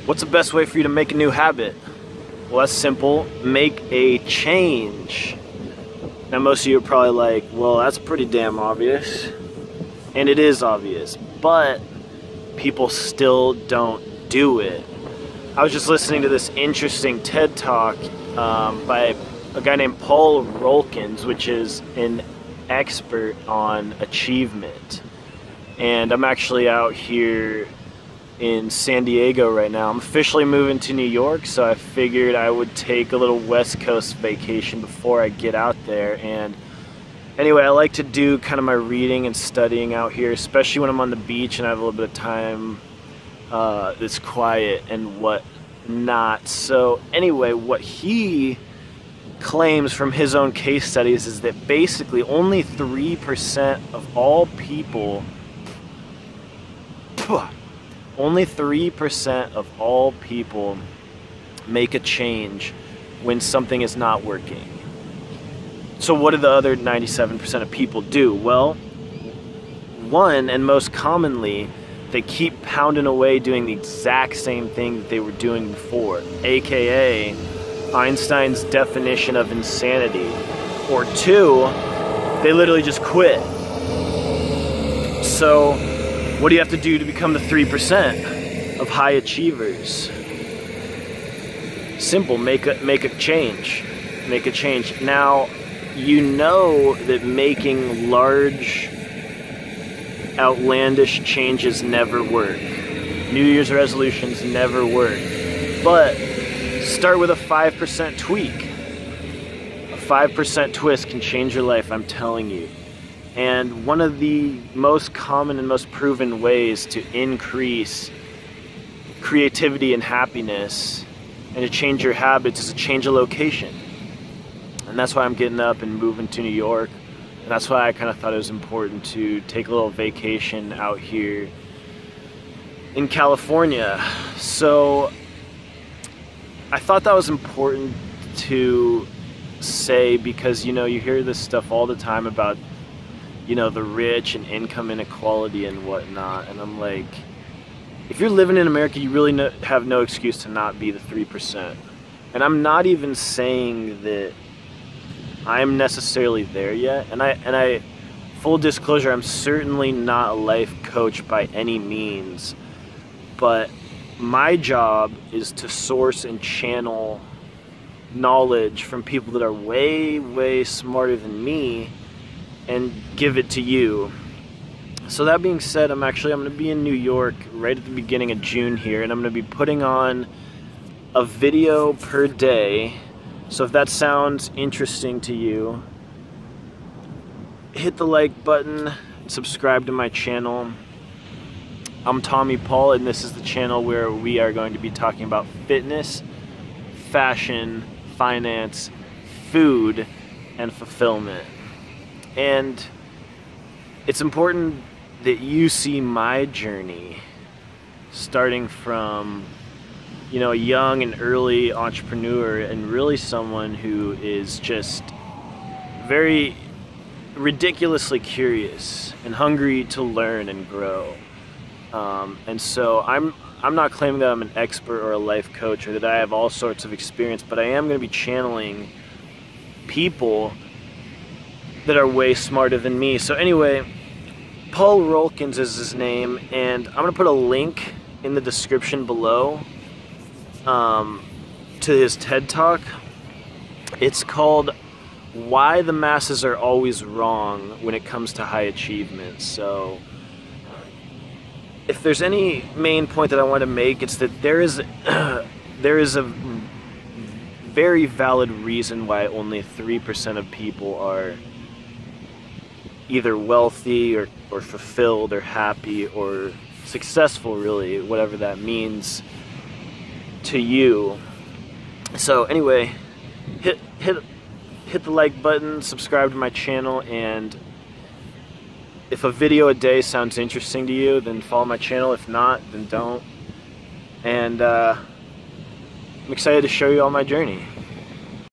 What's the best way for you to make a new habit? Well, that's simple. Make a change. Now, most of you are probably like, well, that's pretty damn obvious. And it is obvious, but people still don't do it. I was just listening to this interesting TED Talk by a guy named Paul Rolkins, which is an expert on achievement. And I'm actually out here in San Diego right now. I'm officially moving to New York, so I figured I would take a little West Coast vacation before I get out there. And anyway, I like to do kind of my reading and studying out here, especially when I'm on the beach and I have a little bit of time that's quiet and whatnot. So anyway, what he claims from his own case studies is that basically only 3% of all people make a change when something is not working. So what do the other 97% of people do? Well, one, and most commonly, they keep pounding away doing the exact same thing that they were doing before, aka Einstein's definition of insanity. Or two, they literally just quit. So what do you have to do to become the 3% of high achievers? Simple, make a change. Make a change. Now, you know that making large, outlandish changes never work. New Year's resolutions never work. But start with a 5% tweak. A 5% twist can change your life, I'm telling you. And one of the most common and most proven ways to increase creativity and happiness and to change your habits is to change a location. And that's why I'm getting up and moving to New York. And that's why I kind of thought it was important to take a little vacation out here in California. So I thought that was important to say because, you know, you hear this stuff all the time about, you know, the rich and income inequality and whatnot. And I'm like, if you're living in America, you really have no excuse to not be the 3%. And I'm not even saying that I'm necessarily there yet. And I full disclosure, I'm certainly not a life coach by any means. But my job is to source and channel knowledge from people that are way, way smarter than me and give it to you. So that being said, I'm going to be in New York right at the beginning of June here, and I'm going to be putting on a video per day. So if that sounds interesting to you, hit the like button and subscribe to my channel. I'm Tommy Paul, and this is the channel where we are going to be talking about fitness, fashion, finance, food, and fulfillment. And it's important that you see my journey starting from, you know, a young and early entrepreneur and really someone who is just very ridiculously curious and hungry to learn and grow. And so I'm not claiming that I'm an expert or a life coach or that I have all sorts of experience, but I am going to be channeling people that are way smarter than me. So anyway, Paul Rolkins is his name, and I'm going to put a link in the description below to his TED Talk. It's called Why the Masses Are Always Wrong When It Comes to High Achievement. So if there's any main point that I want to make, it's that there is a very valid reason why only 3% of people are either wealthy or fulfilled or happy or successful, really, whatever that means to you. So anyway, hit the like button, subscribe to my channel, and if a video a day sounds interesting to you, then follow my channel. If not, then don't. And I'm excited to show you all my journey.